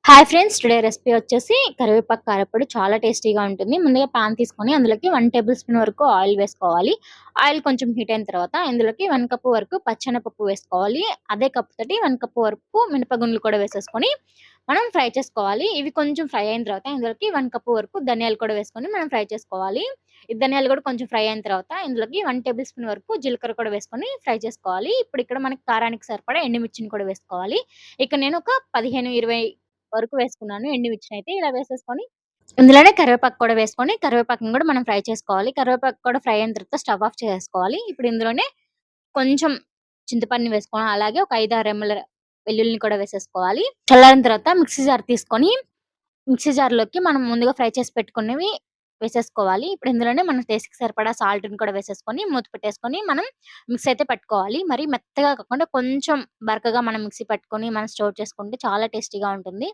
Hi friends, today recipe వచ్చేసి కరివేపాకు కారప్పొడి చాలా టేస్టీగా ఉంటుంది. ముందుగా పాన్ తీసుకొని అందులోకి 1 టేబుల్ స్పూన్ వరకు ఆయిల్ వేసుకోవాలి. ఆయిల్ కొంచెం హీట్ అయిన తర్వాత ఇందులోకి 1 కప్ వరకు పచ్చెనపప్పు వేసుకోవాలి. అదే కప్ తోటి 1 కప్ వరకు మినపగుండ్లు కూడా వేసేసుకొని మనం ఫ్రై చేసుకోవాలి. ఇవి కొంచెం ఫ్రై అయిన తర్వాత ఇందులోకి 1 కప్ వరకు ధనియాలు కూడా వేసుకొని మనం ఫ్రై చేసుకోవాలి. ఈ ధనియాలు కూడా కొంచెం ఫ్రై అయిన తర్వాత ఇందులోకి 1 టేబుల్ స్పూన్ వరకు జీలకర్ర కూడా వేసుకొని ఫ్రై చేసుకోవాలి. ఇప్పుడు ఇక్కడ మనకి కారానికి సరిపడా ఎండుమిర్చిని కూడా వేసుకోవాలి. ఇక్కడ నేను ఒక 15, 20 వరకు వేసుకున్నాను ఎండుమిర్చినయితే. ఇలా వేసేసుకొని ఇందులోనే కరివేపాకు కూడా వేసుకొని, కరివేపాకుని కూడా మనం ఫ్రై చేసుకోవాలి. కరివేపాకు కూడా ఫ్రై అయిన తర్వాత స్టవ్ ఆఫ్ చేసేసుకోవాలి. ఇప్పుడు ఇందులోనే కొంచెం చింతపండుని వేసుకోవాలి. అలాగే ఒక 5, 6 రెమ్మల వెల్లుల్లిని కూడా వేసేసుకోవాలి. చల్లారిన తర్వాత మిక్సీ జార్ తీసుకొని, మిక్సీ జార్‌లోకి మనం ముందుగా ఫ్రై చేసి పెట్టుకున్నవి వేసేసుకోవాలి. ఇప్పుడు ఇందులోనే మన టేస్ట్‌కి సరిపడా సాల్ట్‌ని కూడా వేసేసుకొని, మూత పెట్టేసుకొని మనం మిక్సీ అయితే పట్టుకోవాలి. మరి మెత్తగా కాకుండా కొంచెం బరకగా మనం మిక్సీ పట్టుకొని మనం స్టోర్ చేసుకుంటే చాలా టేస్టీగా ఉంటుంది.